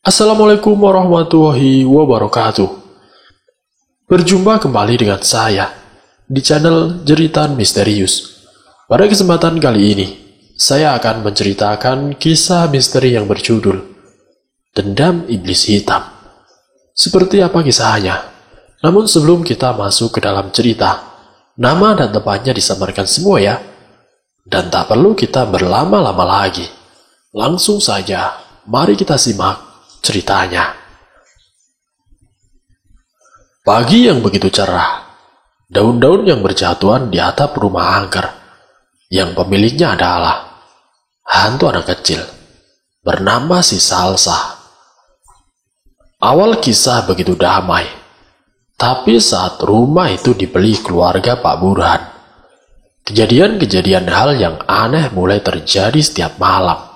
Assalamualaikum warahmatullahi wabarakatuh. Berjumpa kembali dengan saya di channel Jeritan Misterius. Pada kesempatan kali ini, saya akan menceritakan kisah misteri yang berjudul Dendam Iblis Hitam. Seperti apa kisahnya? Namun sebelum kita masuk ke dalam cerita, nama dan tempatnya disamarkan semua ya. Dan tak perlu kita berlama-lama lagi. Langsung saja, mari kita simak ceritanya. Pagi yang begitu cerah, daun-daun yang berjatuhan di atap rumah angker, yang pemiliknya adalah hantu anak kecil, bernama si Salsa. Awal kisah begitu damai, tapi saat rumah itu dibeli keluarga Pak Burhan, kejadian-kejadian hal yang aneh mulai terjadi setiap malam.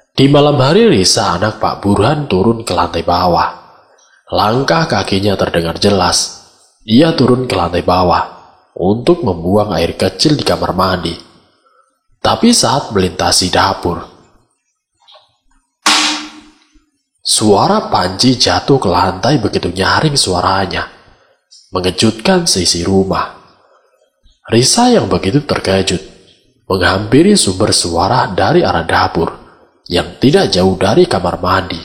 Di malam hari Risa anak Pak Burhan turun ke lantai bawah. Langkah kakinya terdengar jelas. Ia turun ke lantai bawah untuk membuang air kecil di kamar mandi. Tapi saat melintasi dapur, suara panci jatuh ke lantai begitu nyaring suaranya, mengejutkan seisi rumah. Risa yang begitu terkejut menghampiri sumber suara dari arah dapur yang tidak jauh dari kamar mandi.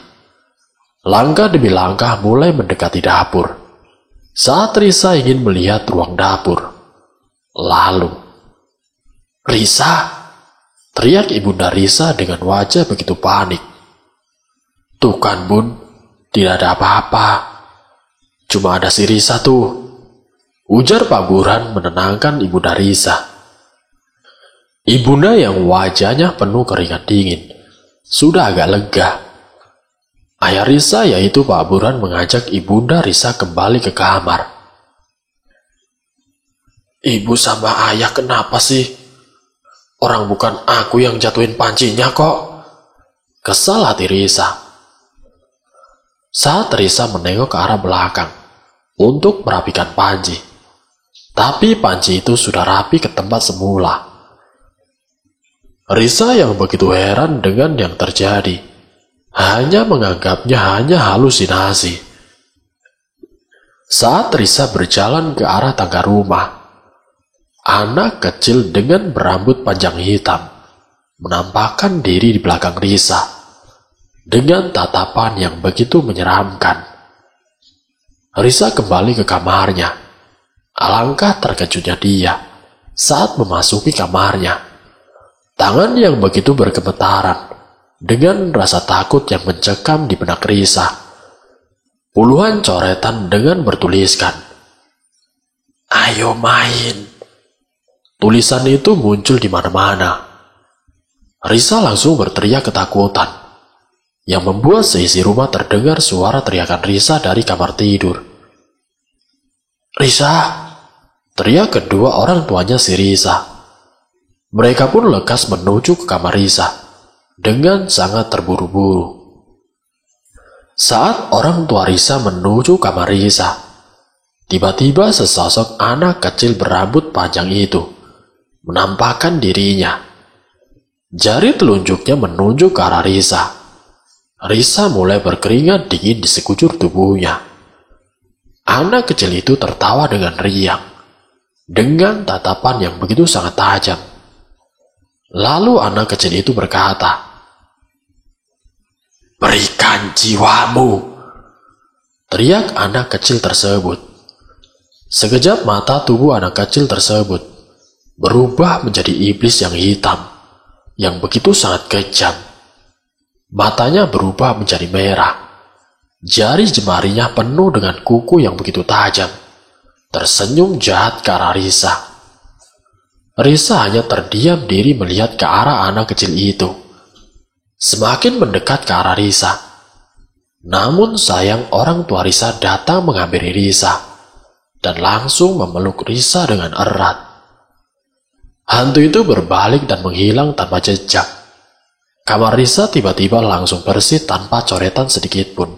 Langkah demi langkah mulai mendekati dapur. Saat Risa ingin melihat ruang dapur, lalu "Risa!" teriak ibunda Risa dengan wajah begitu panik. "Tuh kan bun, tidak ada apa-apa. Cuma ada si Risa tuh," ujar Pak Burhan menenangkan ibunda Risa. Ibunda yang wajahnya penuh keringat dingin sudah agak lega. Ayah Risa yaitu Pak Burhan mengajak ibunda Risa kembali ke kamar. "Ibu sama ayah kenapa sih? Orang bukan aku yang jatuhin pancinya kok," kesal hati Risa. Saat Risa menengok ke arah belakang untuk merapikan panci, tapi panci itu sudah rapi ke tempat semula. Risa yang begitu heran dengan yang terjadi, hanya menganggapnya hanya halusinasi. Saat Risa berjalan ke arah tangga rumah, anak kecil dengan berambut panjang hitam menampakkan diri di belakang Risa dengan tatapan yang begitu menyeramkan. Risa kembali ke kamarnya. Alangkah terkejutnya dia saat memasuki kamarnya. Tangan yang begitu bergemetaran dengan rasa takut yang mencekam di benak Risa. Puluhan coretan dengan bertuliskan, "Ayo main." Tulisan itu muncul di mana-mana. Risa langsung berteriak ketakutan, yang membuat seisi rumah terdengar suara teriakan Risa dari kamar tidur. "Risa!" teriak kedua orang tuanya si Risa. Mereka pun lekas menuju ke kamar Risa dengan sangat terburu-buru. Saat orang tua Risa menuju kamar Risa, tiba-tiba sesosok anak kecil berambut panjang itu menampakkan dirinya. Jari telunjuknya menunjuk ke arah Risa. Risa mulai berkeringat dingin di sekujur tubuhnya. Anak kecil itu tertawa dengan riang, dengan tatapan yang begitu sangat tajam. Lalu anak kecil itu berkata, "Berikan jiwamu," teriak anak kecil tersebut. Sekejap mata tubuh anak kecil tersebut berubah menjadi iblis yang hitam, yang begitu sangat kejam. Matanya berubah menjadi merah. Jari jemarinya penuh dengan kuku yang begitu tajam. Tersenyum jahat ke arah Risa. Risa hanya terdiam diri melihat ke arah anak kecil itu. Semakin mendekat ke arah Risa. Namun sayang orang tua Risa datang menghampiri Risa dan langsung memeluk Risa dengan erat. Hantu itu berbalik dan menghilang tanpa jejak. Kamar Risa tiba-tiba langsung bersih tanpa coretan sedikit pun.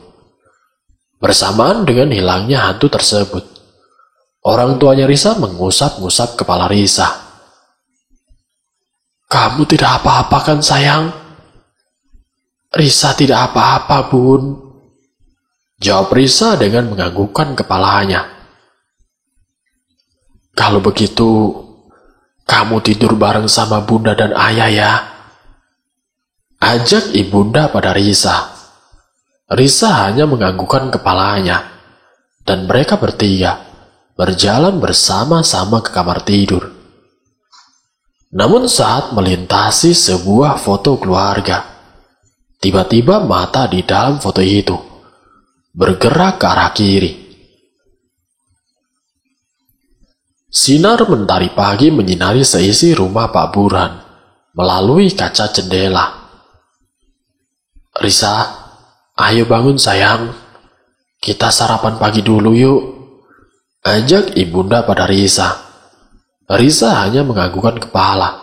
Bersamaan dengan hilangnya hantu tersebut, orang tuanya Risa mengusap-ngusap kepala Risa. "Kamu tidak apa-apa kan sayang?" Risa tidak apa-apa, Bun. Jawab Risa dengan menganggukkan kepalanya. Kalau begitu, kamu tidur bareng sama Bunda dan Ayah ya. Ajak Ibunda pada Risa. Risa hanya menganggukkan kepalanya, dan mereka bertiga berjalan bersama-sama ke kamar tidur. Namun saat melintasi sebuah foto keluarga, tiba-tiba mata di dalam foto itu bergerak ke arah kiri. Sinar mentari pagi menyinari seisi rumah Pak Burhan melalui kaca jendela. Risa, ayo bangun sayang. Kita sarapan pagi dulu yuk. Ajak Ibunda pada Risa. Risa hanya menganggukkan kepala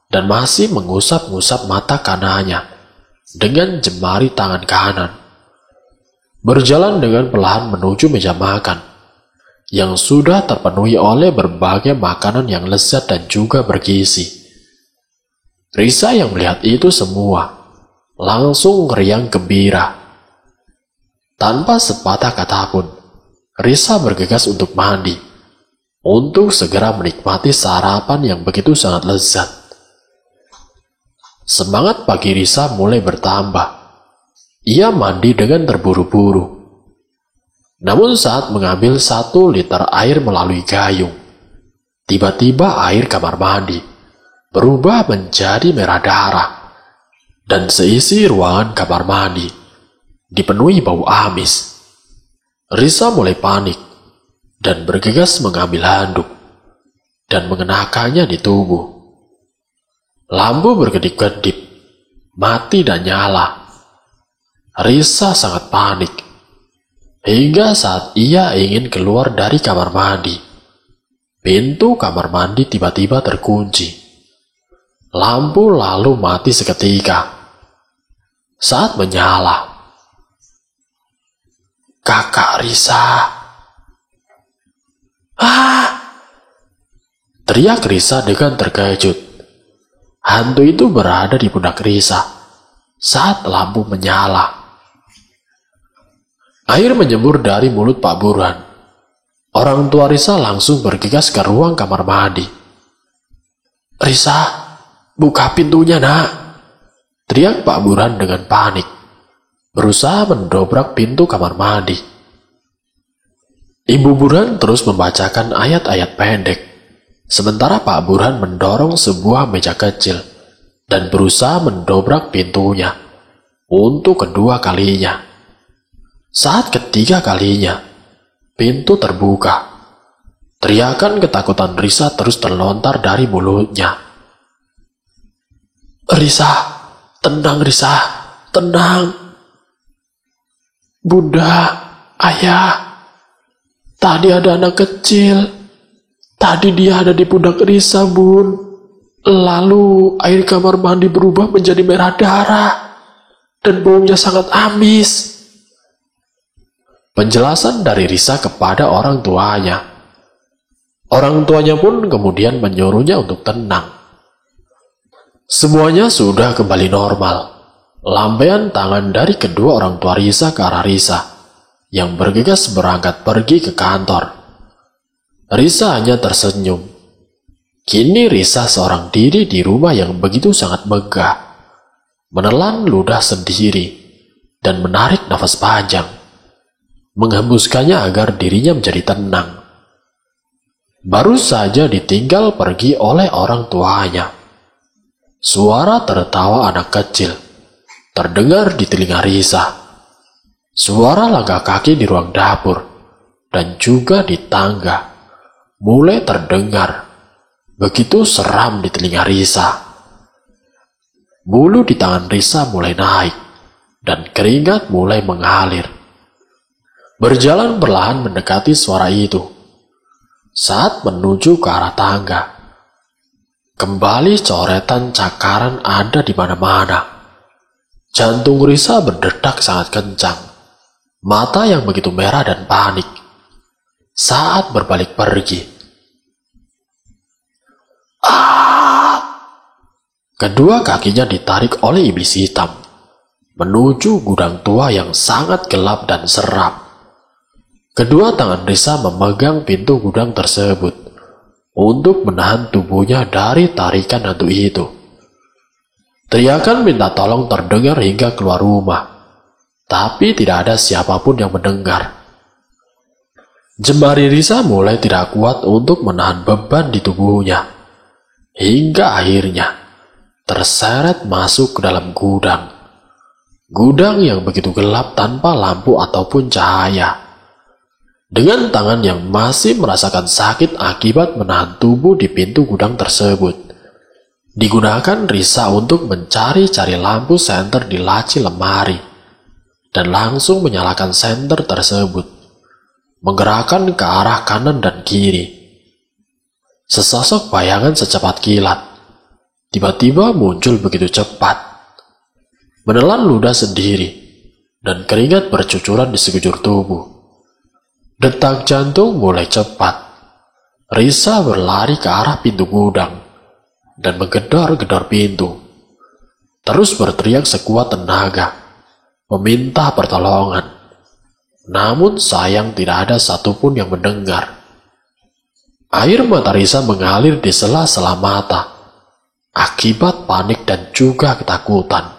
dan masih mengusap-ngusap mata kanannya dengan jemari tangan kanan. Berjalan dengan perlahan menuju meja makan yang sudah terpenuhi oleh berbagai makanan yang lezat dan juga bergizi. Risa yang melihat itu semua langsung riang gembira. Tanpa sepatah kata pun, Risa bergegas untuk mandi, untuk segera menikmati sarapan yang begitu sangat lezat. Semangat pagi Risa mulai bertambah. Ia mandi dengan terburu-buru. Namun saat mengambil 1 liter air melalui gayung, tiba-tiba air kamar mandi berubah menjadi merah darah, dan seisi ruangan kamar mandi dipenuhi bau amis. Risa mulai panik dan bergegas mengambil handuk dan mengenakannya di tubuh. Lampu berkedip-kedip, mati dan nyala. Risa sangat panik hingga saat ia ingin keluar dari kamar mandi, pintu kamar mandi tiba-tiba terkunci. Lampu lalu mati seketika. Saat menyala, Kakak Risa. Ah! Teriak Risa dengan terkejut. Hantu itu berada di pundak Risa saat lampu menyala. Air menyembur dari mulut Pak Burhan. Orang tua Risa langsung bergegas ke ruang kamar mandi. Risa, buka pintunya nak. Teriak Pak Burhan dengan panik, berusaha mendobrak pintu kamar mandi. Ibu Burhan terus membacakan ayat-ayat pendek, sementara Pak Burhan mendorong sebuah meja kecil dan berusaha mendobrak pintunya untuk kedua kalinya. Saat ketiga kalinya, pintu terbuka. Teriakan ketakutan Risa terus terlontar dari mulutnya. Risa, tenang Risa, tenang. Bunda, Ayah, tadi ada anak kecil. Tadi dia ada di pundak Risa, Bun. Lalu air kamar mandi berubah menjadi merah darah dan baunya sangat amis. Penjelasan dari Risa kepada orang tuanya. Orang tuanya pun kemudian menyuruhnya untuk tenang. Semuanya sudah kembali normal. Lambaian tangan dari kedua orang tua Risa ke arah Risa, yang bergegas berangkat pergi ke kantor. Risa hanya tersenyum. Kini Risa seorang diri di rumah yang begitu sangat megah, menelan ludah sendiri, dan menarik nafas panjang, menghembuskannya agar dirinya menjadi tenang. Baru saja ditinggal pergi oleh orang tuanya. Suara tertawa anak kecil terdengar di telinga Risa. Suara langkah kaki di ruang dapur dan juga di tangga mulai terdengar, begitu seram di telinga Risa. Bulu di tangan Risa mulai naik dan keringat mulai mengalir. Berjalan perlahan mendekati suara itu. Saat menuju ke arah tangga, kembali coretan cakaran ada di mana-mana. Jantung Risa berdetak sangat kencang. Mata yang begitu merah dan panik. Saat berbalik pergi. Kedua kakinya ditarik oleh iblis hitam. menuju gudang tua yang sangat gelap dan seram. Kedua tangan Risa memegang pintu gudang tersebut untuk menahan tubuhnya dari tarikan hantu itu. Teriakan minta tolong terdengar hingga keluar rumah, tapi tidak ada siapapun yang mendengar. Jemari Risa mulai tidak kuat untuk menahan beban di tubuhnya, hingga akhirnya terseret masuk ke dalam gudang. Gudang yang begitu gelap tanpa lampu ataupun cahaya. Dengan tangan yang masih merasakan sakit akibat menahan tubuh di pintu gudang tersebut, digunakan Risa untuk mencari-cari lampu senter di laci lemari, dan langsung menyalakan senter tersebut, menggerakkan ke arah kanan dan kiri. Sesosok bayangan secepat kilat tiba-tiba muncul begitu cepat, menelan ludah sendiri, dan keringat bercucuran di sekujur tubuh. Detak jantung mulai cepat. Risa berlari ke arah pintu gudang dan menggedor-gedor pintu, terus berteriak sekuat tenaga, meminta pertolongan. Namun sayang tidak ada satupun yang mendengar. Air mata Risa mengalir di sela-sela mata akibat panik dan juga ketakutan.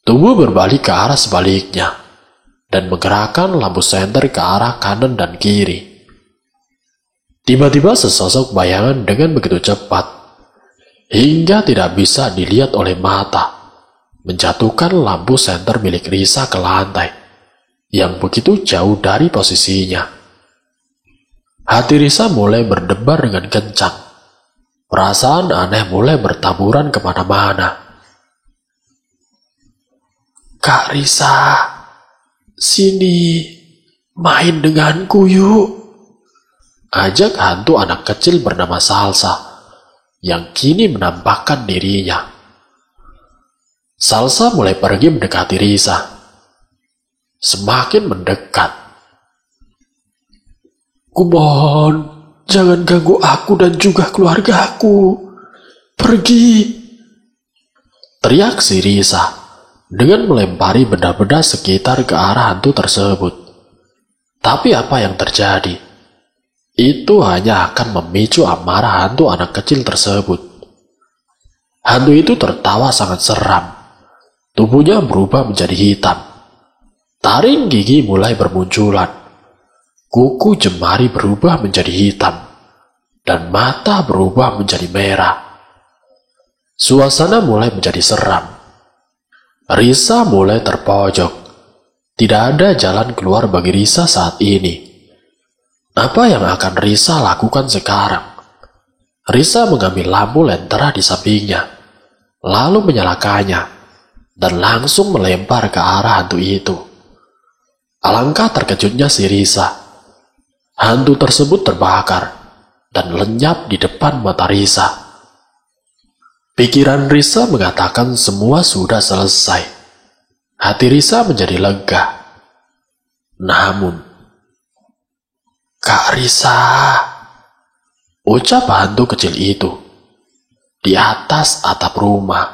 Tubuh berbalik ke arah sebaliknya dan menggerakkan lampu senter ke arah kanan dan kiri. Tiba-tiba sesosok bayangan dengan begitu cepat, hingga tidak bisa dilihat oleh mata, menjatuhkan lampu senter milik Risa ke lantai, yang begitu jauh dari posisinya. Hati Risa mulai berdebar dengan kencang. Perasaan aneh mulai bertaburan kemana-mana. "Kak Risa, sini, main denganku yuk," ajak hantu anak kecil bernama Salsa, yang kini menampakkan dirinya. Salsa mulai pergi mendekati Risa. Semakin mendekat. "Kumohon, jangan ganggu aku dan juga keluargaku. Pergi," teriak si Risa dengan melempari benda-benda sekitar ke arah hantu tersebut. Tapi apa yang terjadi? Itu hanya akan memicu amarah hantu anak kecil tersebut. Hantu itu tertawa sangat seram. Tubuhnya berubah menjadi hitam. Taring gigi mulai bermunculan. Kuku jemari berubah menjadi hitam. Dan mata berubah menjadi merah. Suasana mulai menjadi seram. Risa mulai terpojok. Tidak ada jalan keluar bagi Risa saat ini. Apa yang akan Risa lakukan sekarang? Risa mengambil lampu lentera di sampingnya, lalu menyalakannya, dan langsung melempar ke arah hantu itu. Alangkah terkejutnya si Risa. Hantu tersebut terbakar dan lenyap di depan mata Risa. Pikiran Risa mengatakan semua sudah selesai. Hati Risa menjadi lega. Namun, "Kak Risa," ucap hantu kecil itu di atas atap rumah.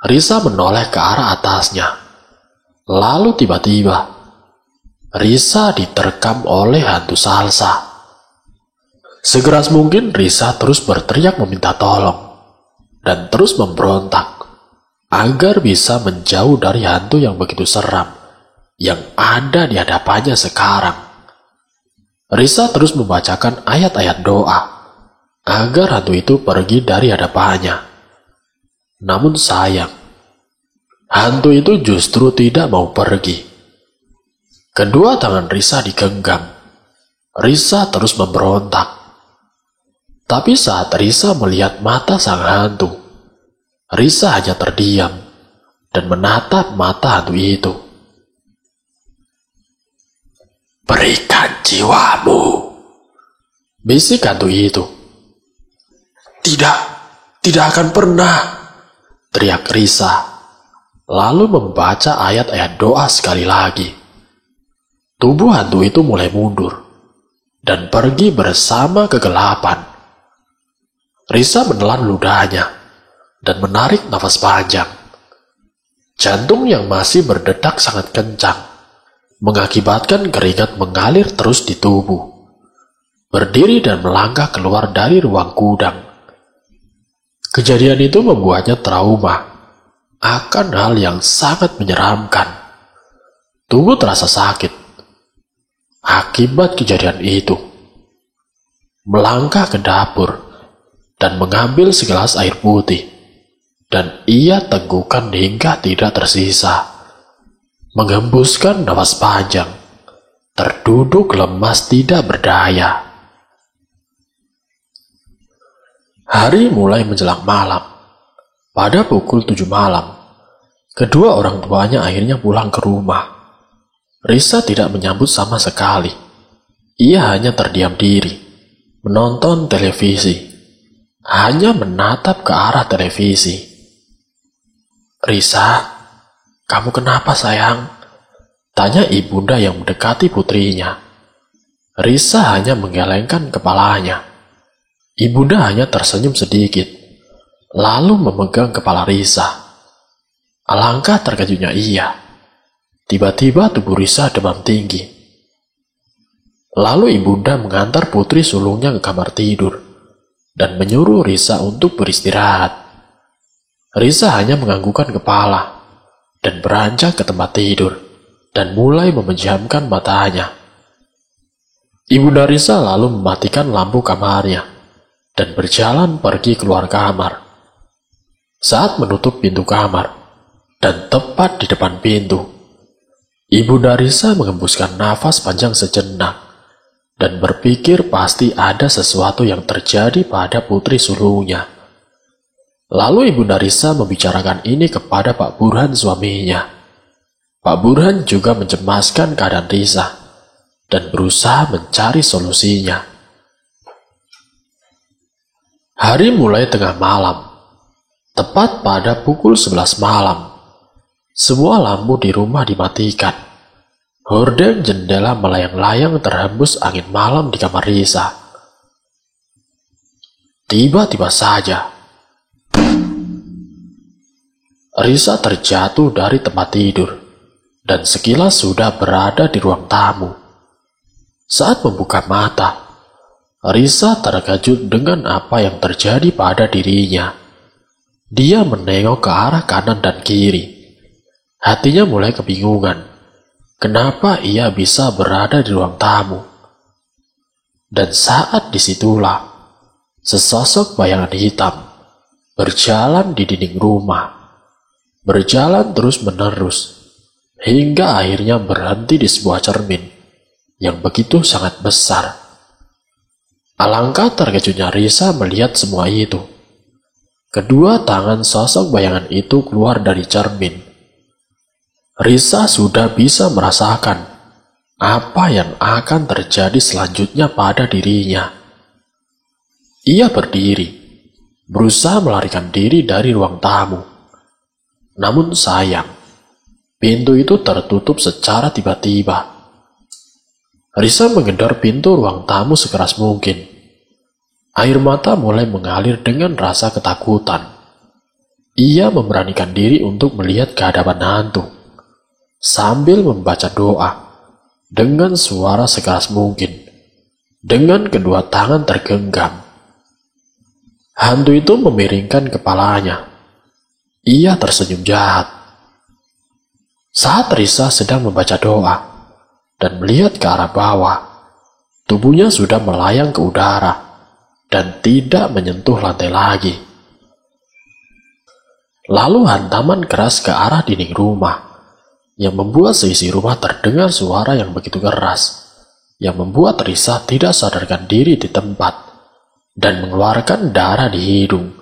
Risa menoleh ke arah atasnya. Lalu tiba-tiba, Risa diterkam oleh hantu Salsa. Sekeras mungkin Risa terus berteriak meminta tolong dan terus memberontak agar bisa menjauh dari hantu yang begitu seram yang ada di hadapannya sekarang. Risa terus membacakan ayat-ayat doa agar hantu itu pergi dari hadapannya. Namun sayang, hantu itu justru tidak mau pergi. Kedua tangan Risa digenggam. Risa terus memberontak. Tapi saat Risa melihat mata sang hantu, Risa hanya terdiam dan menatap mata hantu itu. "Berikan jiwamu," bisik hantu itu. Tidak akan pernah," teriak Risa, lalu membaca ayat-ayat doa sekali lagi. Tubuh hantu itu mulai mundur dan pergi bersama kegelapan. Risa menelan ludahnya dan menarik nafas panjang. Jantung yang masih berdetak sangat kencang, mengakibatkan keringat mengalir terus di tubuh. Berdiri dan melangkah keluar dari ruang gudang. Kejadian itu membuatnya trauma akan hal yang sangat menyeramkan. Tubuh terasa sakit akibat kejadian itu. Melangkah ke dapur dan mengambil segelas air putih, dan ia teguhkan hingga tidak tersisa. Menghembuskan napas panjang, terduduk lemas tidak berdaya. Hari mulai menjelang malam. Pada pukul 7 malam, kedua orang tuanya akhirnya pulang ke rumah. Risa tidak menyambut sama sekali. Ia hanya terdiam diri, menonton televisi, hanya menatap ke arah televisi. "Risa, kamu kenapa sayang?" tanya ibunda yang mendekati putrinya. Risa hanya menggelengkan kepalanya. Ibunda hanya tersenyum sedikit, lalu memegang kepala Risa. Alangkah terkejutnya ia. Tiba-tiba tubuh Risa demam tinggi. Lalu ibunda mengantar putri sulungnya ke kamar tidur dan menyuruh Risa untuk beristirahat. Risa hanya menganggukkan kepala dan beranjak ke tempat tidur dan mulai memejamkan matanya. Ibunda Risa lalu mematikan lampu kamarnya dan berjalan pergi keluar kamar. Saat menutup pintu kamar dan tepat di depan pintu, ibunda Risa menghembuskan nafas panjang sejenak dan berpikir pasti ada sesuatu yang terjadi pada putri sulungnya. Lalu ibunda Risa membicarakan ini kepada Pak Burhan suaminya. Pak Burhan juga mencemaskan keadaan Risa dan berusaha mencari solusinya. Hari mulai tengah malam. Tepat pada pukul 11 malam, semua lampu di rumah dimatikan. Horden jendela melayang-layang terhembus angin malam di kamar Risa. Tiba-tiba saja, Risa terjatuh dari tempat tidur dan sekilas sudah berada di ruang tamu. Saat membuka mata, Risa terkejut dengan apa yang terjadi pada dirinya. Dia menengok ke arah kanan dan kiri. Hatinya mulai kebingungan. Kenapa ia bisa berada di ruang tamu? Dan saat disitulah, sesosok bayangan hitam berjalan di dinding rumah. Berjalan terus-menerus, hingga akhirnya berhenti di sebuah cermin yang begitu sangat besar. Alangkah terkejutnya Risa melihat semua itu. Kedua tangan sosok bayangan itu keluar dari cermin. Risa sudah bisa merasakan apa yang akan terjadi selanjutnya pada dirinya. Ia berdiri, berusaha melarikan diri dari ruang tamu. Namun sayang, pintu itu tertutup secara tiba-tiba. Risa menggedor pintu ruang tamu sekeras mungkin. Air mata mulai mengalir dengan rasa ketakutan. Ia memberanikan diri untuk melihat ke hadapan hantu, sambil membaca doa dengan suara sekeras mungkin, dengan kedua tangan tergenggam. Hantu itu memiringkan kepalanya. Ia tersenyum jahat. Saat Risa sedang membaca doa dan melihat ke arah bawah, tubuhnya sudah melayang ke udara dan tidak menyentuh lantai lagi. Lalu hantaman keras ke arah dinding rumah, yang membuat seisi rumah terdengar suara yang begitu keras, yang membuat Risa tidak sadarkan diri di tempat, dan mengeluarkan darah di hidung,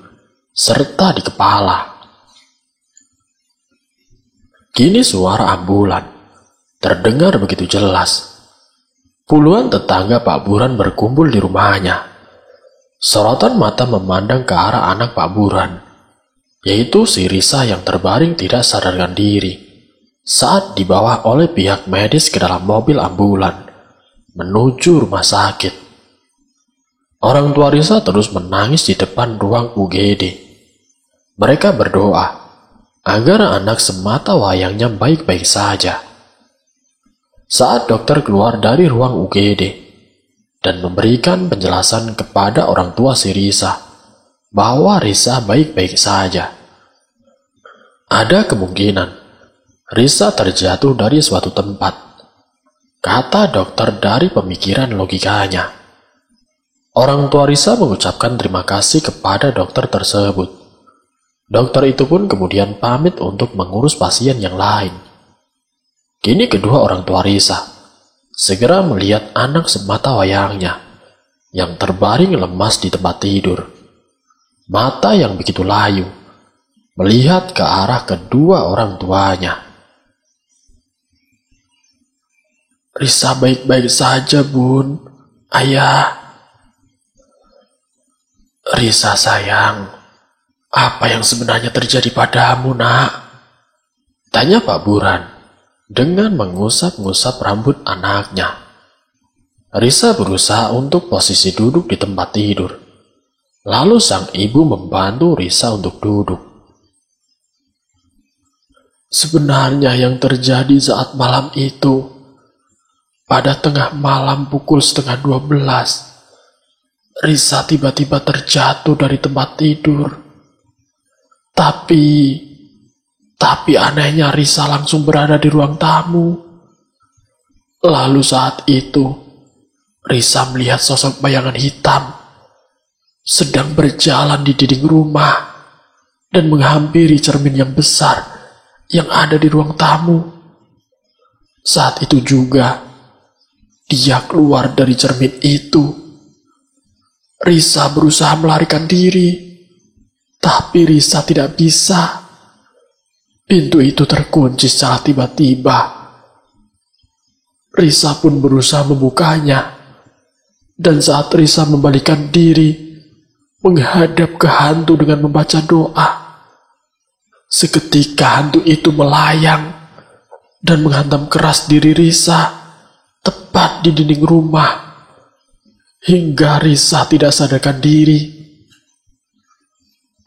serta di kepala. Kini suara ambulan terdengar begitu jelas. Puluhan tetangga Pak Burhan berkumpul di rumahnya. Sorotan mata memandang ke arah anak Pak Burhan, yaitu si Risa yang terbaring tidak sadarkan diri saat dibawa oleh pihak medis ke dalam mobil ambulan menuju rumah sakit. Orang tua Risa terus menangis di depan ruang UGD. Mereka berdoa agar anak semata wayangnya baik-baik saja. Saat dokter keluar dari ruang UGD dan memberikan penjelasan kepada orang tua si Risa bahwa Risa baik-baik saja, ada kemungkinan Risa terjatuh dari suatu tempat, kata dokter dari pemikiran logikanya. Orang tua Risa mengucapkan terima kasih kepada dokter tersebut. Dokter itu pun kemudian pamit untuk mengurus pasien yang lain. Kini kedua orang tua Risa segera melihat anak semata wayangnya yang terbaring lemas di tempat tidur. Mata yang begitu layu melihat ke arah kedua orang tuanya. Risa baik-baik saja, Bun. Ayah. Risa sayang, apa yang sebenarnya terjadi padamu, Nak? Tanya Pak Burhan dengan mengusap-ngusap rambut anaknya. Risa berusaha untuk posisi duduk di tempat tidur. Lalu sang ibu membantu Risa untuk duduk. Sebenarnya yang terjadi saat malam itu, pada tengah malam pukul 11:30, Risa tiba-tiba terjatuh dari tempat tidur. Tapi anehnya Risa langsung berada di ruang tamu. Lalu saat itu, Risa melihat sosok bayangan hitam sedang berjalan di dinding rumah dan menghampiri cermin yang besar yang ada di ruang tamu. Saat itu juga, dia keluar dari cermin itu. Risa berusaha melarikan diri, tapi Risa tidak bisa. Pintu itu terkunci secara tiba-tiba. Risa pun berusaha membukanya, dan saat Risa membalikkan diri, menghadap ke hantu dengan membaca doa, seketika hantu itu melayang dan menghantam keras diri Risa tepat di dinding rumah, hingga Risa tidak sadarkan diri.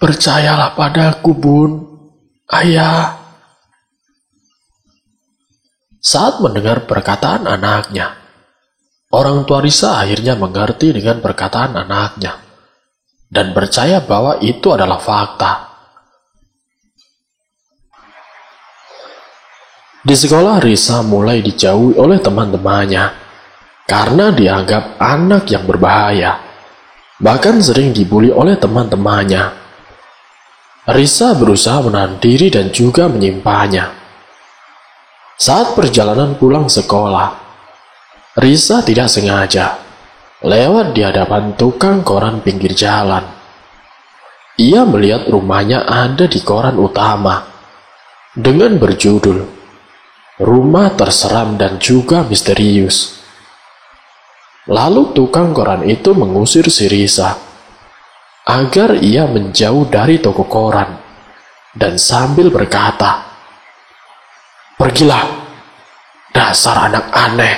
Percayalah padaku, Bun, Ayah. Saat mendengar perkataan anaknya, orang tua Risa akhirnya mengerti dengan perkataan anaknya dan percaya bahwa itu adalah fakta. Di sekolah, Risa mulai dijauhi oleh teman-temannya karena dianggap anak yang berbahaya, bahkan sering dibuli oleh teman-temannya. Risa berusaha menahan diri dan juga menyimpannya. Saat perjalanan pulang sekolah, Risa tidak sengaja lewat di hadapan tukang koran pinggir jalan. Ia melihat rumahnya ada di koran utama dengan berjudul "Rumah Terseram dan juga Misterius". Lalu tukang koran itu mengusir si Risa agar ia menjauh dari toko koran dan sambil berkata, "Pergilah, dasar anak aneh,"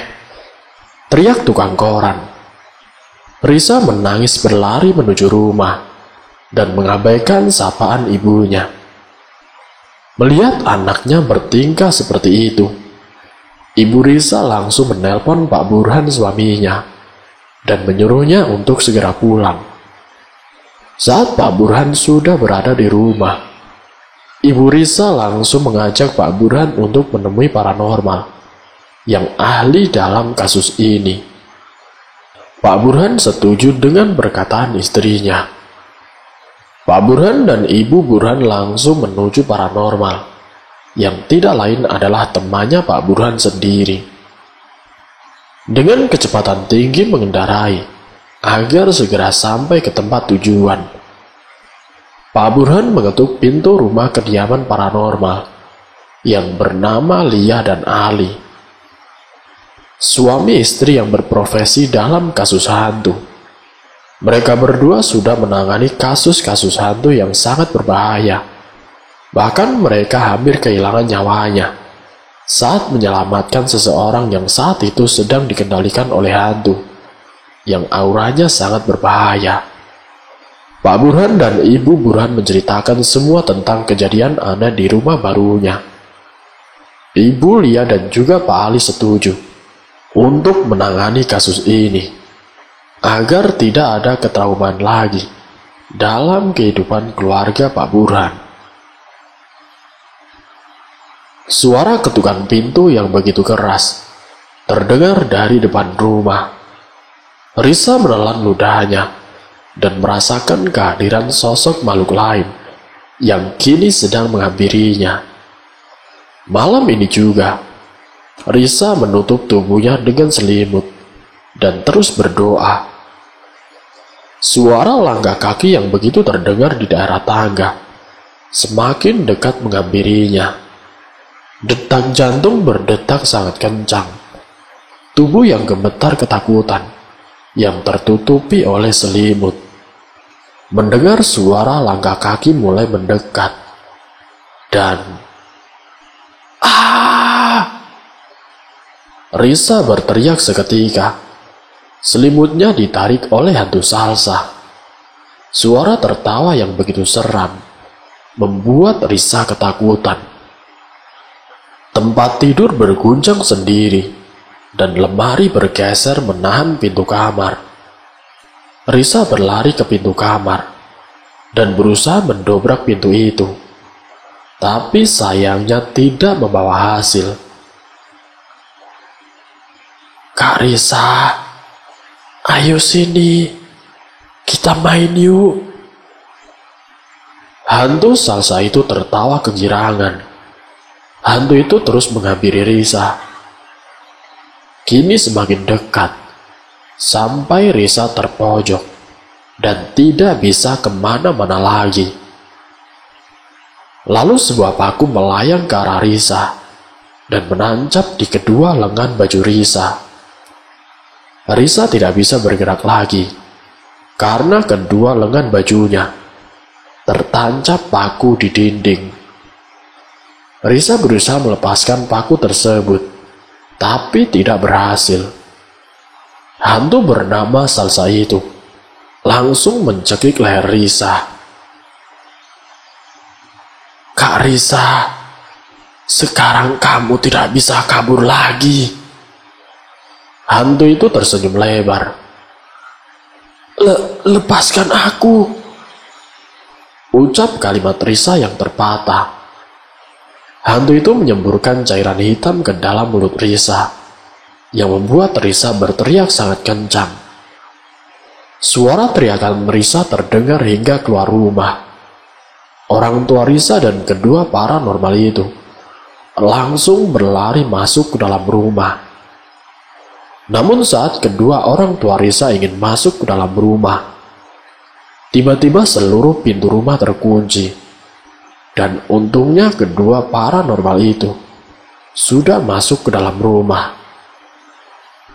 teriak tukang koran. Risa menangis berlari menuju rumah dan mengabaikan sapaan ibunya. Melihat anaknya bertingkah seperti itu, Ibu Risa langsung menelpon Pak Burhan suaminya dan menyuruhnya untuk segera pulang. Saat Pak Burhan sudah berada di rumah, Ibu Risa langsung mengajak Pak Burhan untuk menemui paranormal yang ahli dalam kasus ini. Pak Burhan setuju dengan perkataan istrinya. Pak Burhan dan Ibu Burhan langsung menuju paranormal, yang tidak lain adalah temannya Pak Burhan sendiri. Dengan kecepatan tinggi mengendarai agar segera sampai ke tempat tujuan, Pak Burhan mengetuk pintu rumah kediaman paranormal yang bernama Lia dan Ali, suami istri yang berprofesi dalam kasus hantu. Mereka berdua sudah menangani kasus-kasus hantu yang sangat berbahaya. Bahkan mereka hampir kehilangan nyawanya saat menyelamatkan seseorang yang saat itu sedang dikendalikan oleh hantu yang auranya sangat berbahaya. Pak Burhan dan Ibu Burhan menceritakan semua tentang kejadian aneh di rumah barunya. Ibu Lia dan juga Pak Ali setuju untuk menangani kasus ini agar tidak ada ketraumaan lagi dalam kehidupan keluarga Pak Burhan. Suara ketukan pintu yang begitu keras terdengar dari depan rumah. Risa menelan ludahnya dan merasakan kehadiran sosok makhluk lain yang kini sedang menghampirinya. Malam ini juga, Risa menutup tubuhnya dengan selimut dan terus berdoa. Suara langkah kaki yang begitu terdengar di daerah tangga semakin dekat menghampirinya. Detak jantung berdetak sangat kencang. Tubuh yang gemetar ketakutan yang tertutupi oleh selimut. Mendengar suara langkah kaki mulai mendekat. Dan Risa berteriak seketika. Selimutnya ditarik oleh hantu Salsa. Suara tertawa yang begitu seram membuat Risa ketakutan. Tempat tidur berguncang sendiri dan lemari bergeser menahan pintu kamar. Risa berlari ke pintu kamar dan berusaha mendobrak pintu itu. Tapi sayangnya tidak membawa hasil. "Kak Risa, ayo sini, kita main yuk." Hantu Salsa itu tertawa kegirangan. Hantu itu terus menghampiri Risa. Kini semakin dekat, sampai Risa terpojok dan tidak bisa kemana-mana lagi. Lalu sebuah paku melayang ke arah Risa dan menancap di kedua lengan baju Risa. Risa tidak bisa bergerak lagi karena kedua lengan bajunya tertancap paku di dinding. Risa berusaha melepaskan paku tersebut, tapi tidak berhasil. Hantu bernama Salsa itu langsung mencekik leher Risa. "Kak Risa, sekarang kamu tidak bisa kabur lagi." Hantu itu tersenyum lebar. Lepaskan aku," ucap kalimat Risa yang terpatah. Hantu itu menyemburkan cairan hitam ke dalam mulut Risa, yang membuat Risa berteriak sangat kencang. Suara teriakan Risa terdengar hingga keluar rumah. Orang tua Risa dan kedua paranormal itu langsung berlari masuk ke dalam rumah. Namun saat kedua orang tua Risa ingin masuk ke dalam rumah, tiba-tiba seluruh pintu rumah terkunci. Dan untungnya kedua paranormal itu sudah masuk ke dalam rumah.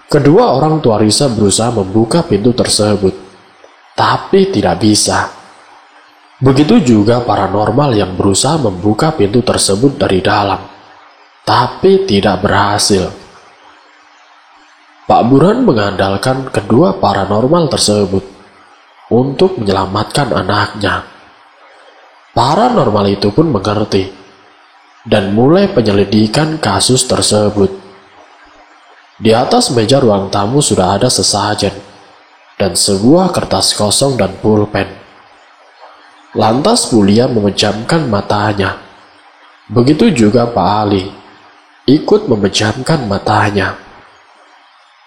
Kedua orang tua Risa berusaha membuka pintu tersebut, tapi tidak bisa. Begitu juga paranormal yang berusaha membuka pintu tersebut dari dalam, tapi tidak berhasil. Pak Burhan mengandalkan kedua paranormal tersebut untuk menyelamatkan anaknya. Paranormal itu pun mengerti dan mulai penyelidikan kasus tersebut. Di atas meja ruang tamu sudah ada sesajen dan sebuah kertas kosong dan pulpen. Lantas Bu Lia memejamkan matanya. Begitu juga Pak Ali ikut memejamkan matanya.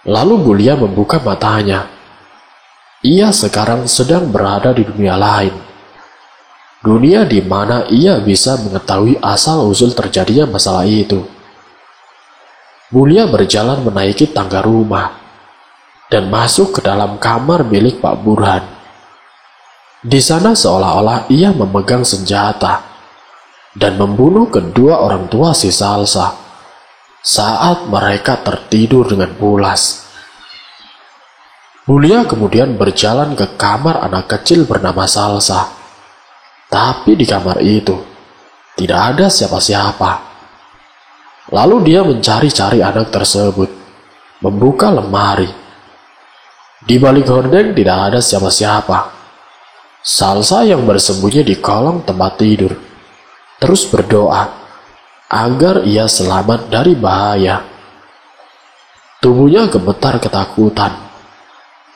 Lalu Bu Lia membuka matanya. Ia sekarang sedang berada di dunia lain. Dunia di mana ia bisa mengetahui asal-usul terjadinya masalah itu. Bu Lia berjalan menaiki tangga rumah dan masuk ke dalam kamar milik Pak Burhan. Di sana seolah-olah ia memegang senjata dan membunuh kedua orang tua si Salsa saat mereka tertidur dengan pulas. Bu Lia kemudian berjalan ke kamar anak kecil bernama Salsa. Tapi di kamar itu tidak ada siapa-siapa. Lalu dia mencari-cari anak tersebut, membuka lemari. Di balik hordeng tidak ada siapa-siapa. Salsa yang bersembunyi di kolong tempat tidur terus berdoa agar ia selamat dari bahaya. Tubuhnya gemetar ketakutan.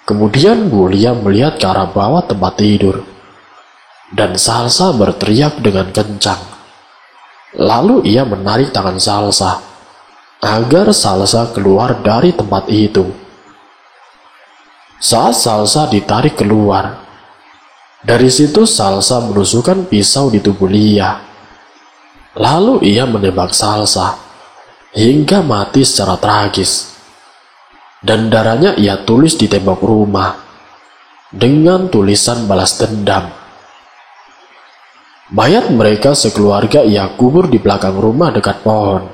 Kemudian Bulia melihat ke arah bawah tempat tidur, dan Salsa berteriak dengan kencang. Lalu ia menarik tangan Salsa agar Salsa keluar dari tempat itu. Saat Salsa ditarik keluar, dari situ Salsa menusukkan pisau di tubuh Lia. Lalu ia menembak Salsa hingga mati secara tragis. Dan darahnya ia tulis di tembok rumah dengan tulisan balas dendam. Mayat mereka sekeluarga ia kubur di belakang rumah dekat pohon.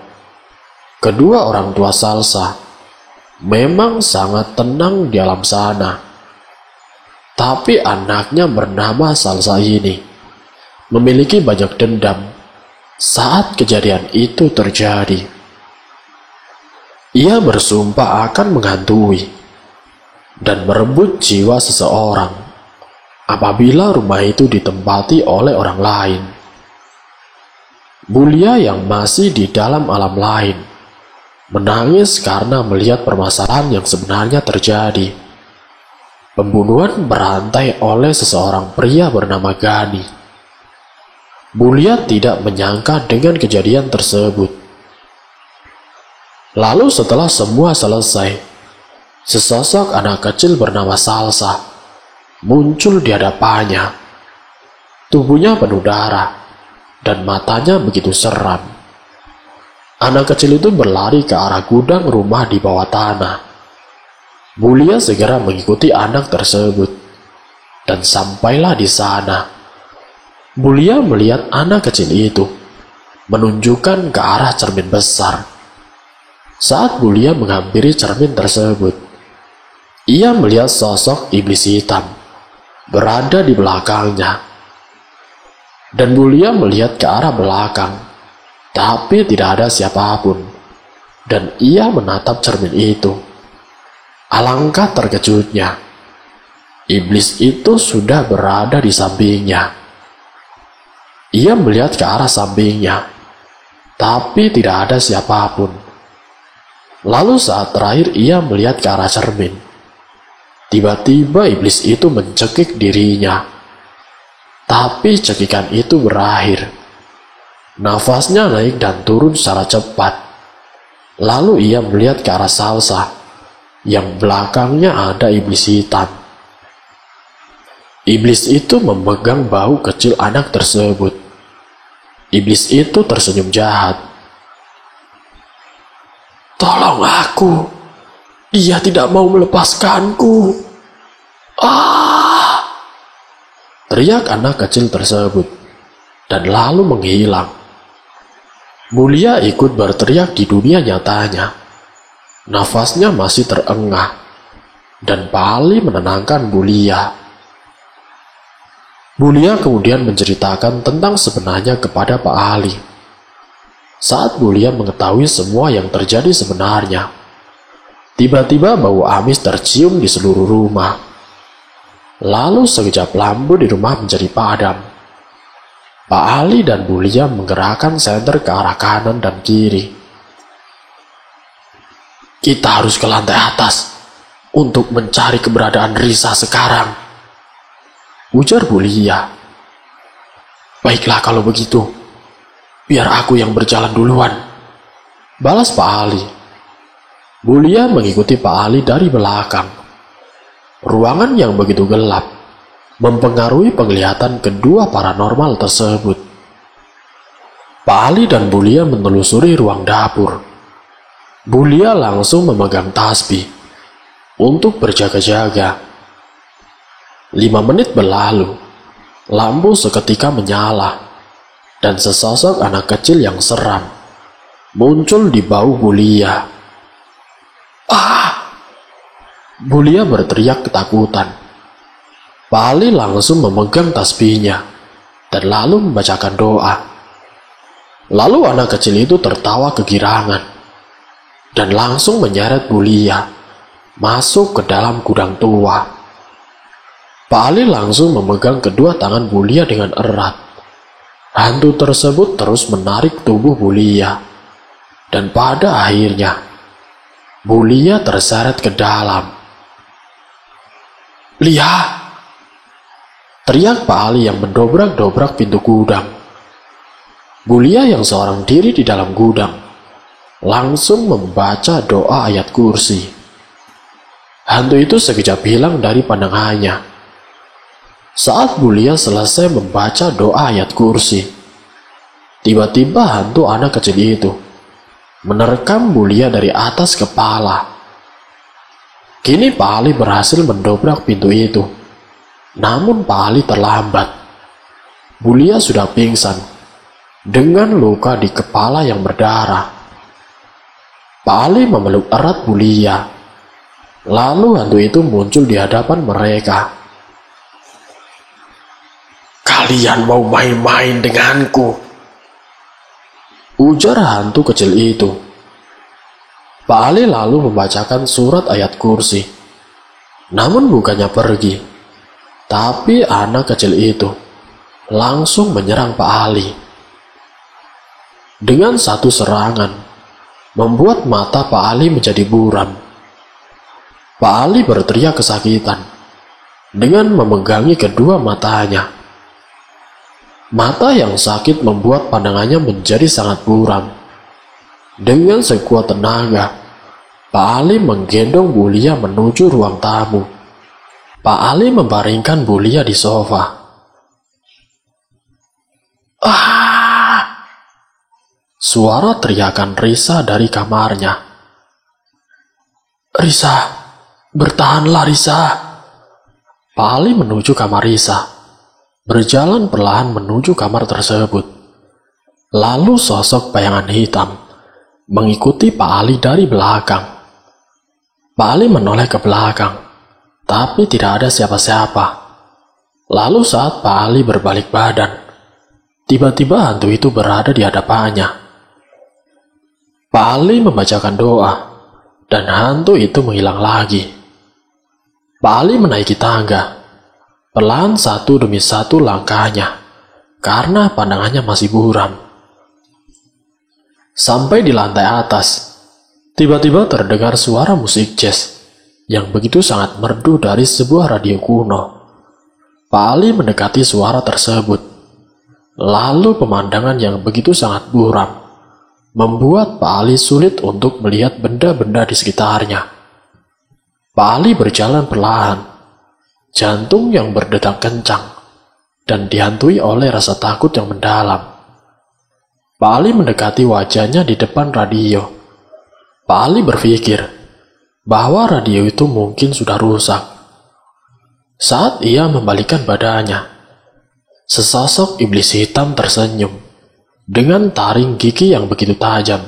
Kedua orang tua Salsa memang sangat tenang di alam sana. Tapi anaknya bernama Salsa ini memiliki banyak dendam saat kejadian itu terjadi. Ia bersumpah akan menghantui dan merebut jiwa seseorang apabila rumah itu ditempati oleh orang lain. Bulia yang masih di dalam alam lain menangis karena melihat permasalahan yang sebenarnya terjadi. Pembunuhan berantai oleh seseorang pria bernama Gani. Bulia tidak menyangka dengan kejadian tersebut. Lalu setelah semua selesai, sesosok anak kecil bernama Salsa muncul di hadapannya. Tubuhnya penuh darah dan matanya begitu seram. Anak kecil itu berlari ke arah gudang rumah di bawah tanah. Bulia segera mengikuti anak tersebut dan sampailah di sana. Bulia melihat anak kecil itu menunjukkan ke arah cermin besar. Saat Bulia menghampiri cermin tersebut, ia melihat sosok iblis hitam berada di belakangnya. Dan Bulia melihat ke arah belakang, tapi tidak ada siapapun. Dan ia menatap cermin itu. Alangkah terkejutnya, iblis itu sudah berada di sampingnya. Ia melihat ke arah sampingnya, tapi tidak ada siapapun. Lalu saat terakhir ia melihat ke arah cermin. Tiba-tiba iblis itu mencekik dirinya. Tapi cekikan itu berakhir. Nafasnya naik dan turun secara cepat. Lalu ia melihat ke arah Salsa, yang belakangnya ada iblis hitam. Iblis itu memegang bahu kecil anak tersebut. Iblis itu tersenyum jahat. "Tolong aku, dia tidak mau melepaskanku." "Ah!" teriak anak kecil tersebut, dan lalu menghilang. Bulia ikut berteriak di dunia nyatanya. Nafasnya masih terengah, dan Pak Ali menenangkan Bulia. Bulia kemudian menceritakan tentang sebenarnya kepada Pak Ali. Saat Bulia mengetahui semua yang terjadi sebenarnya, tiba-tiba bau amis tercium di seluruh rumah. Lalu sekejap lampu di rumah menjadi padam. Pak Ali dan Bulia menggerakkan senter ke arah kanan dan kiri. "Kita harus ke lantai atas untuk mencari keberadaan Risa sekarang," ujar Bulia. "Baiklah kalau begitu, biar aku yang berjalan duluan," balas Pak Ali. Bulia mengikuti Pak Ali dari belakang. Ruangan yang begitu gelap mempengaruhi penglihatan kedua paranormal tersebut. Pak Ali dan Bulia menelusuri ruang dapur. Bulia langsung memegang tasbih untuk berjaga-jaga. 5 menit berlalu, lampu seketika menyala. Dan sesosok anak kecil yang seram muncul di bahu Bulia. "Ah!" Bulia berteriak ketakutan. Pak Ali langsung memegang tasbihnya dan lalu membacakan doa. Lalu anak kecil itu tertawa kegirangan dan langsung menyeret Bulia masuk ke dalam gudang tua. Pak Ali langsung memegang kedua tangan Bulia dengan erat. Hantu tersebut terus menarik tubuh Bulia. Dan pada akhirnya, Bulia terseret ke dalam. "Lia!" teriak Pak Ali yang mendobrak-dobrak pintu gudang. Bulia yang seorang diri di dalam gudang langsung membaca doa ayat kursi. Hantu itu sekejap hilang dari pandangannya. Saat Bulia selesai membaca doa ayat kursi, tiba-tiba hantu anak kecil itu menerkam Bulia dari atas kepala. Kini Pak Ali berhasil mendobrak pintu itu. Namun Pak Ali terlambat. Bulia sudah pingsan dengan luka di kepala yang berdarah. Pak Ali memeluk erat Bulia. Lalu hantu itu muncul di hadapan mereka. "Kalian mau main-main denganku?" ujar hantu kecil itu. Pak Ali lalu membacakan surat ayat kursi. Namun bukannya pergi, tapi anak kecil itu langsung menyerang Pak Ali. Dengan satu serangan, membuat mata Pak Ali menjadi buram. Pak Ali berteriak kesakitan dengan memegangi kedua matanya. Mata yang sakit membuat pandangannya menjadi sangat buram. Dengan sekuat tenaga, Pak Ali menggendong Bulia menuju ruang tamu. Pak Ali membaringkan Bulia di sofa. "Ah!" suara teriakan Risa dari kamarnya. "Risa, bertahanlah Risa." Pak Ali menuju kamar Risa. Berjalan perlahan menuju kamar tersebut. Lalu sosok bayangan hitam mengikuti Pak Ali dari belakang. Pak Ali menoleh ke belakang, tapi tidak ada siapa-siapa. Lalu saat Pak Ali berbalik badan, tiba-tiba hantu itu berada di hadapannya. Pak Ali membacakan doa, dan hantu itu menghilang lagi. Pak Ali menaiki tangga. Pelan satu demi satu langkahnya, karena pandangannya masih buram. Sampai di lantai atas, tiba-tiba terdengar suara musik jazz yang begitu sangat merdu dari sebuah radio kuno. Pak Ali mendekati suara tersebut. Lalu pemandangan yang begitu sangat buram membuat Pak Ali sulit untuk melihat benda-benda di sekitarnya. Pak Ali berjalan perlahan, jantung yang berdetak kencang, dan dihantui oleh rasa takut yang mendalam. Pak Ali mendekati wajahnya di depan radio. Pak Ali berpikir bahwa radio itu mungkin sudah rusak. Saat ia membalikkan badannya, sesosok iblis hitam tersenyum dengan taring gigi yang begitu tajam,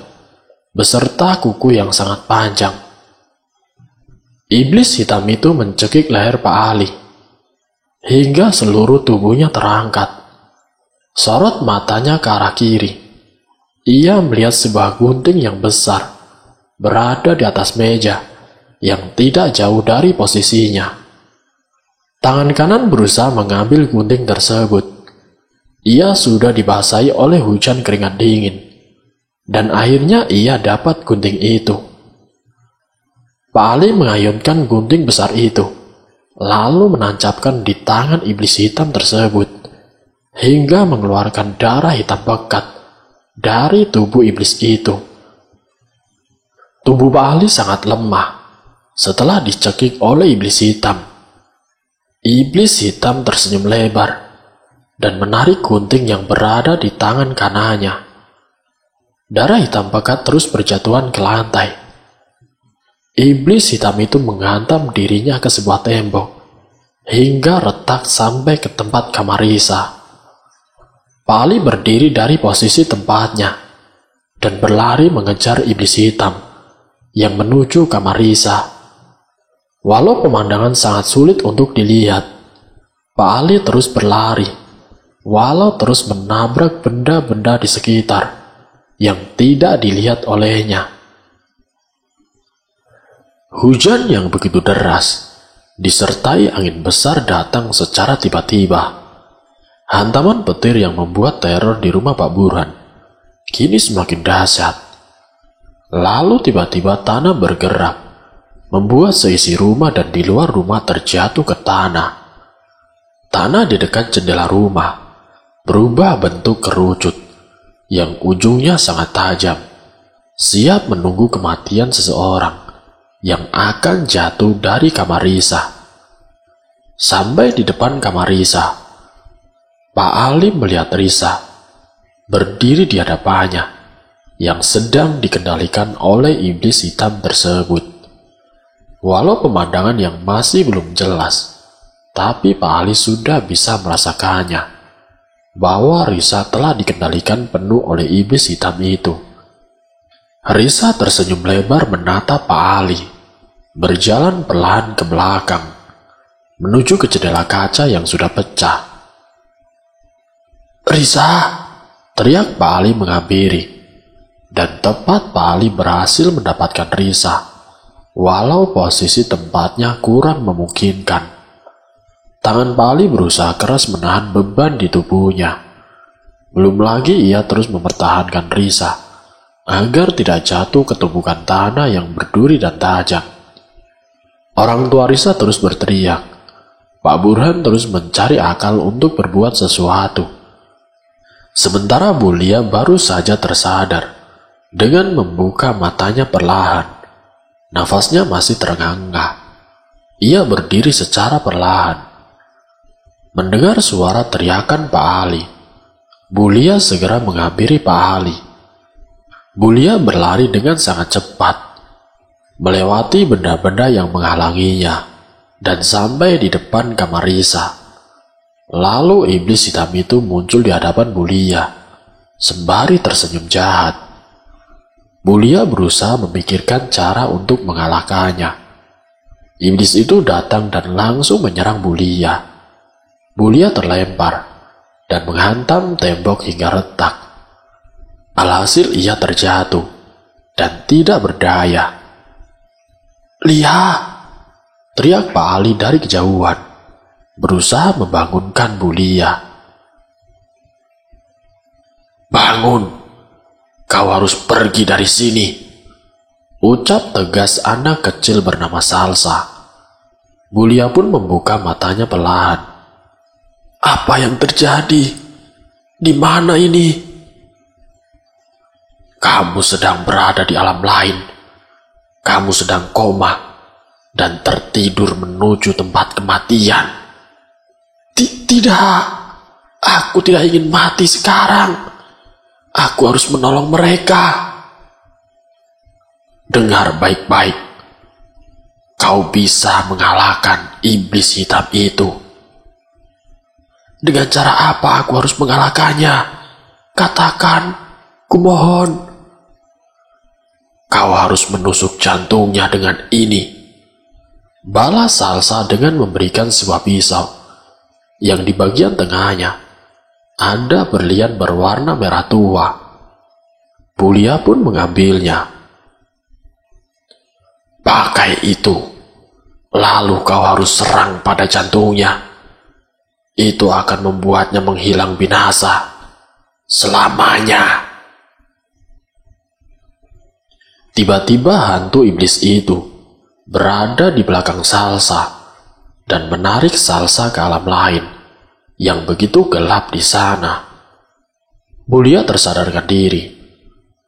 beserta kuku yang sangat panjang. Iblis hitam itu mencekik leher Pak Ali, hingga seluruh tubuhnya terangkat. Sorot matanya ke arah kiri. Ia melihat sebuah gunting yang besar, berada di atas meja, yang tidak jauh dari posisinya. Tangan kanan berusaha mengambil gunting tersebut. Ia sudah dibasahi oleh hujan keringat dingin, dan akhirnya ia dapat gunting itu. Pak Ali mengayunkan gunting besar itu, lalu menancapkan di tangan iblis hitam tersebut, hingga mengeluarkan darah hitam pekat dari tubuh iblis itu. Tubuh Pak Ali sangat lemah setelah dicekik oleh iblis hitam. Iblis hitam tersenyum lebar dan menarik gunting yang berada di tangan kanannya. Darah hitam pekat terus berjatuhan ke lantai. Iblis hitam itu menghantam dirinya ke sebuah tembok, hingga retak sampai ke tempat kamar Risa. Pak Ali berdiri dari posisi tempatnya, dan berlari mengejar iblis hitam, yang menuju kamar Risa. Walau pemandangan sangat sulit untuk dilihat, Pak Ali terus berlari, walau terus menabrak benda-benda di sekitar, yang tidak dilihat olehnya. Hujan yang begitu deras disertai angin besar datang secara tiba-tiba. Hantaman petir yang membuat teror di rumah Pak Burhan kini semakin dahsyat. Lalu tiba-tiba tanah bergerak, membuat seisi rumah dan di luar rumah terjatuh ke tanah. Tanah di dekat jendela rumah berubah bentuk kerucut yang ujungnya sangat tajam, siap menunggu kematian seseorang yang akan jatuh dari kamar Risa. Sampai di depan kamar Risa, Pak Ali melihat Risa berdiri di hadapannya yang sedang dikendalikan oleh iblis hitam tersebut. Walau pemandangan yang masih belum jelas, tapi Pak Ali sudah bisa merasakannya bahwa Risa telah dikendalikan penuh oleh iblis hitam itu. Risa tersenyum lebar menatap Pak Ali, berjalan perlahan ke belakang, menuju ke jendela kaca yang sudah pecah. "Risa!" teriak Pak Ali menghampiri, dan tepat Pak Ali berhasil mendapatkan Risa, walau posisi tempatnya kurang memungkinkan. Tangan Pak Ali berusaha keras menahan beban di tubuhnya. Belum lagi ia terus mempertahankan Risa agar tidak jatuh ke tumpukan tanah yang berduri dan tajam. Orang tua Risa terus berteriak. Pak Burhan terus mencari akal untuk berbuat sesuatu. Sementara Bulia baru saja tersadar dengan membuka matanya perlahan. Nafasnya masih terengah-engah. Ia berdiri secara perlahan. Mendengar suara teriakan Pak Ali, Bulia segera menghampiri Pak Ali. Bulia berlari dengan sangat cepat, melewati benda-benda yang menghalanginya, dan sampai di depan kamar Risa. Lalu iblis hitam itu muncul di hadapan Bulia, sembari tersenyum jahat. Bulia berusaha memikirkan cara untuk mengalahkannya. Iblis itu datang dan langsung menyerang Bulia. Bulia terlempar dan menghantam tembok hingga retak. Alhasil ia terjatuh dan tidak berdaya. "Lihat!" teriak Pak Ali dari kejauhan, berusaha membangunkan Bulia. "Bangun! Kau harus pergi dari sini!" ucap tegas anak kecil bernama Salsa. Bulia pun membuka matanya perlahan. "Apa yang terjadi? Di mana ini?" "Kamu sedang berada di alam lain. Kamu sedang koma dan tertidur menuju tempat kematian." Tidak, aku tidak ingin mati sekarang. Aku harus menolong mereka." "Dengar baik-baik. Kau bisa mengalahkan iblis hitam itu." "Dengan cara apa aku harus mengalahkannya? Katakan, kumohon." "Kau harus menusuk jantungnya dengan ini," balas Salsa dengan memberikan sebuah pisau yang di bagian tengahnya ada berlian berwarna merah tua. Bulia pun mengambilnya. "Pakai itu, lalu kau harus serang pada jantungnya. Itu akan membuatnya menghilang binasa selamanya." Tiba-tiba hantu iblis itu berada di belakang Salsa dan menarik Salsa ke alam lain yang begitu gelap di sana. Bulia tersadarkan diri.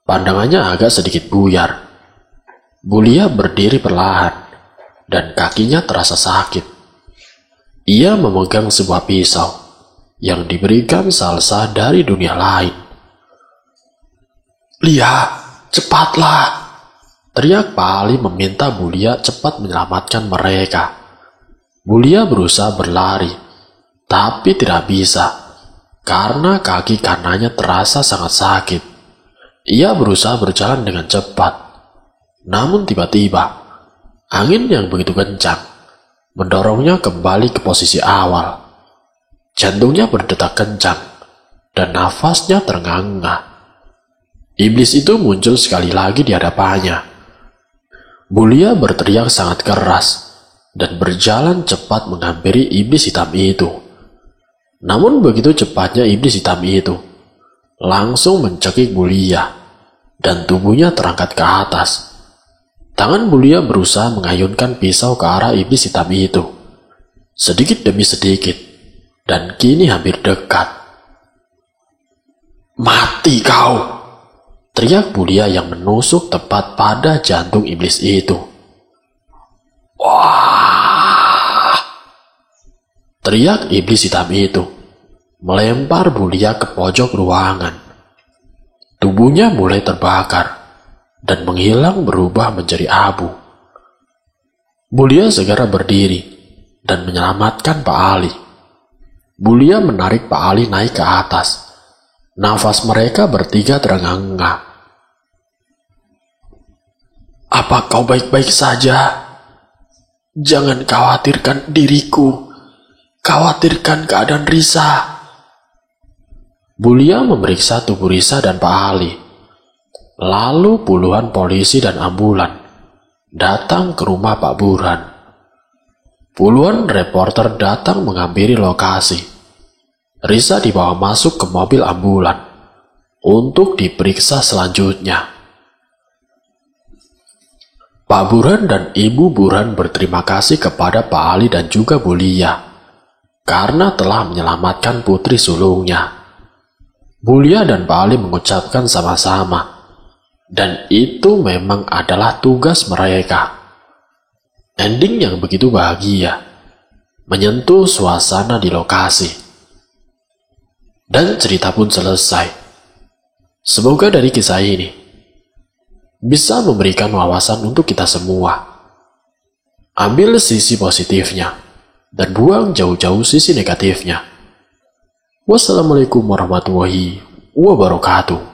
Pandangannya agak sedikit buyar. Bulia berdiri perlahan dan kakinya terasa sakit. Ia memegang sebuah pisau yang diberikan Salsa dari dunia lain. "Lihat, cepatlah!" teriak Pak Ali meminta Bulia cepat menyelamatkan mereka. Bulia berusaha berlari, tapi tidak bisa karena kaki kanannya terasa sangat sakit. Ia berusaha berjalan dengan cepat, namun tiba-tiba angin yang begitu kencang mendorongnya kembali ke posisi awal. Jantungnya berdetak kencang dan nafasnya terengah-engah. Iblis itu muncul sekali lagi di hadapannya. Bulia berteriak sangat keras dan berjalan cepat menghampiri iblis hitam itu. Namun begitu cepatnya iblis hitam itu langsung mencekik Bulia dan tubuhnya terangkat ke atas. Tangan Bulia berusaha mengayunkan pisau ke arah iblis hitam itu, sedikit demi sedikit, dan kini hampir dekat. "Mati kau!" teriak Bulia yang menusuk tepat pada jantung iblis itu. "Wah!" teriak iblis hitam itu, melempar Bulia ke pojok ruangan. Tubuhnya mulai terbakar dan menghilang berubah menjadi abu. Bulia segera berdiri dan menyelamatkan Pak Ali. Bulia menarik Pak Ali naik ke atas. Nafas mereka bertiga terengah-engah. "Apa kau baik-baik saja? Jangan khawatirkan diriku. Khawatirkan keadaan Risa." Bulia memeriksa tubuh Risa dan Pak Ali. Lalu puluhan polisi dan ambulan datang ke rumah Pak Burhan. Puluhan reporter datang menghampiri lokasi. Risa dibawa masuk ke mobil ambulan untuk diperiksa selanjutnya. Pak Burhan dan Ibu Burhan berterima kasih kepada Pak Ali dan juga Bulia karena telah menyelamatkan putri sulungnya. Bulia dan Pak Ali mengucapkan sama-sama, dan itu memang adalah tugas mereka. Ending yang begitu bahagia menyentuh suasana di lokasi. Dan cerita pun selesai. Semoga dari kisah ini bisa memberikan wawasan untuk kita semua. Ambil sisi positifnya dan buang jauh-jauh sisi negatifnya. Wassalamualaikum warahmatullahi wabarakatuh.